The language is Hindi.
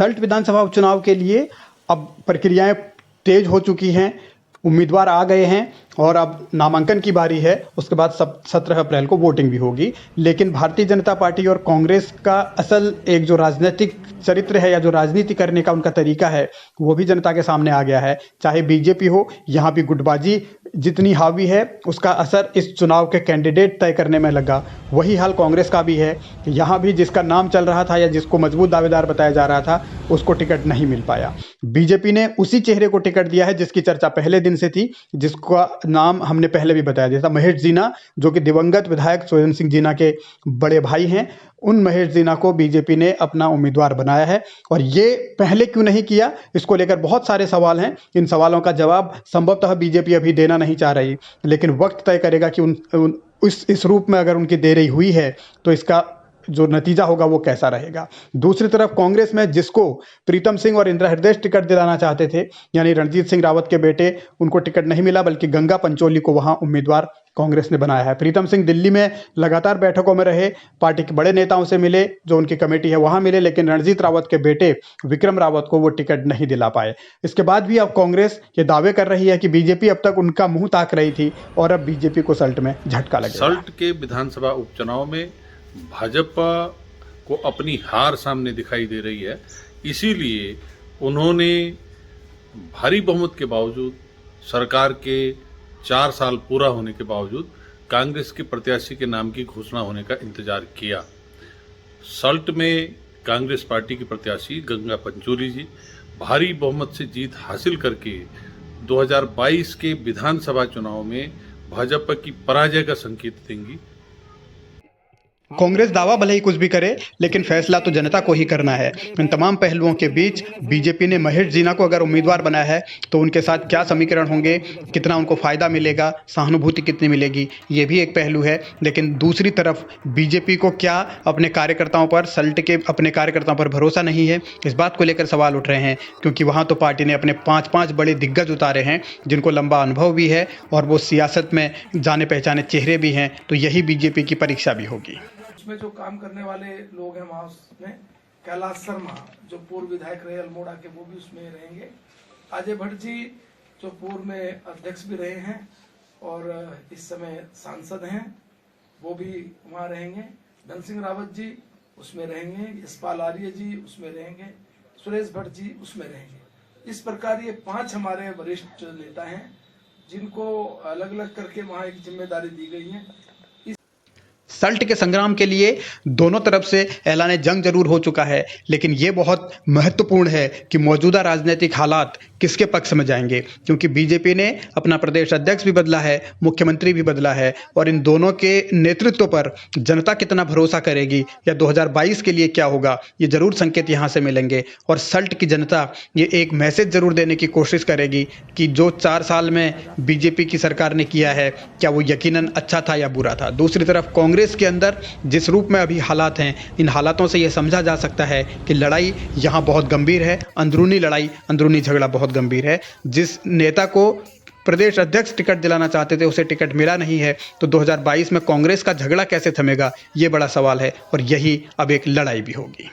सल्ट विधानसभा उपचुनाव के लिए अब प्रक्रियाएं तेज हो चुकी हैं, उम्मीदवार आ गए हैं और अब नामांकन की बारी है। उसके बाद 17 अप्रैल को वोटिंग भी होगी। लेकिन भारतीय जनता पार्टी और कांग्रेस का असल एक जो राजनीतिक चरित्र है या जो राजनीति करने का उनका तरीका है वो भी जनता के सामने आ गया है। चाहे बीजेपी हो, यहाँ भी गुटबाजी जितनी हावी है उसका असर इस चुनाव के कैंडिडेट तय करने में लगा। वही हाल कांग्रेस का भी है। यहाँ भी जिसका नाम चल रहा था या जिसको मजबूत दावेदार बताया जा रहा था उसको टिकट नहीं मिल पाया। बीजेपी ने उसी चेहरे को टिकट दिया है जिसकी चर्चा पहले दिन से थी, जिसका नाम हमने पहले भी बताया दिया था, महेश जीना, जो कि दिवंगत विधायक सुरेंद्र सिंह जीना के बड़े भाई हैं। उन महेश जीना को बीजेपी ने अपना उम्मीदवार बनाया है। और ये पहले क्यों नहीं किया, इसको लेकर बहुत सारे सवाल हैं। इन सवालों का जवाब संभवतः बीजेपी अभी देना नहीं चाह रही, लेकिन वक्त तय करेगा कि इस रूप में अगर उनकी दे रही हुई है तो इसका जो नतीजा होगा वो कैसा रहेगा। दूसरी तरफ कांग्रेस में जिसको प्रीतम सिंह और इंदिरा हृदय टिकट दिलाना चाहते थे, यानी रणजीत सिंह रावत के बेटे, उनको टिकट नहीं मिला, बल्कि गंगा पंचोली को वहां उम्मीदवार कांग्रेस ने बनाया है। प्रीतम सिंह दिल्ली में लगातार बैठकों में रहे, पार्टी के बड़े नेताओं से मिले, जो उनकी कमेटी है वहां मिले, लेकिन रणजीत रावत के बेटे विक्रम रावत को वो टिकट नहीं दिला पाए। इसके बाद भी अब कांग्रेस ये दावे कर रही है कि बीजेपी अब तक उनका मुंह ताक रही थी और अब बीजेपी को सल्ट में झटका लगेगा। सल्ट के विधानसभा उपचुनाव में भाजपा को अपनी हार सामने दिखाई दे रही है, इसीलिए उन्होंने भारी बहुमत के बावजूद, सरकार के 4 साल पूरा होने के बावजूद कांग्रेस के प्रत्याशी के नाम की घोषणा होने का इंतजार किया। सल्ट में कांग्रेस पार्टी की प्रत्याशी गंगा पंचोली जी भारी बहुमत से जीत हासिल करके 2022 के विधानसभा चुनाव में भाजपा की पराजय का संकेत देंगी। कांग्रेस दावा भले ही कुछ भी करे, लेकिन फैसला तो जनता को ही करना है। इन तमाम पहलुओं के बीच बीजेपी ने महेश जीना को अगर उम्मीदवार बनाया है तो उनके साथ क्या समीकरण होंगे, कितना उनको फायदा मिलेगा, सहानुभूति कितनी मिलेगी, ये भी एक पहलू है। लेकिन दूसरी तरफ बीजेपी को क्या अपने कार्यकर्ताओं पर, सल्ट के अपने कार्यकर्ताओं पर भरोसा नहीं है, इस बात को लेकर सवाल उठ रहे हैं। क्योंकि वहाँ तो पार्टी ने अपने 5 बड़े दिग्गज उतारे हैं जिनको लंबा अनुभव भी है और वो सियासत में जाने पहचाने चेहरे भी हैं। तो यही बीजेपी की परीक्षा भी होगी। उसमें जो काम करने वाले लोग हैं वहां उसमें कैलाश शर्मा जो पूर्व विधायक रहे अल्मोड़ा के, वो भी उसमें रहेंगे। अजय भट्ट जी जो पूर्व में अध्यक्ष भी रहे हैं और इस समय सांसद हैं, वो भी वहां रहेंगे। धन सिंह रावत जी उसमें रहेंगे, यशपाल आर्य जी उसमें रहेंगे, सुरेश भट्ट जी उसमें रहेंगे। इस प्रकार ये 5 हमारे वरिष्ठ नेता हैं जिनको अलग अलग करके वहां एक जिम्मेदारी दी गई है। सल्ट के संग्राम के लिए दोनों तरफ से ऐलान जंग जरूर हो चुका है, लेकिन ये बहुत महत्वपूर्ण है कि मौजूदा राजनीतिक हालात किसके पक्ष में जाएंगे। क्योंकि बीजेपी ने अपना प्रदेश अध्यक्ष भी बदला है, मुख्यमंत्री भी बदला है, और इन दोनों के नेतृत्व पर जनता कितना भरोसा करेगी या 2022 के लिए क्या होगा, ये जरूर संकेत यहाँ से मिलेंगे। और सल्ट की जनता ये एक मैसेज जरूर देने की कोशिश करेगी कि जो 4 साल में बीजेपी की सरकार ने किया है, क्या वो यकीनन अच्छा था या बुरा था। दूसरी तरफ कांग्रेस के अंदर जिस रूप में अभी हालात हैं, इन हालातों से यह समझा जा सकता है कि लड़ाई यहाँ बहुत गंभीर है, अंदरूनी लड़ाई, अंदरूनी झगड़ा बहुत गंभीर है। जिस नेता को प्रदेश अध्यक्ष टिकट दिलाना चाहते थे उसे टिकट मिला नहीं है, तो 2022 में कांग्रेस का झगड़ा कैसे थमेगा, ये बड़ा सवाल है और यही अब एक लड़ाई भी होगी।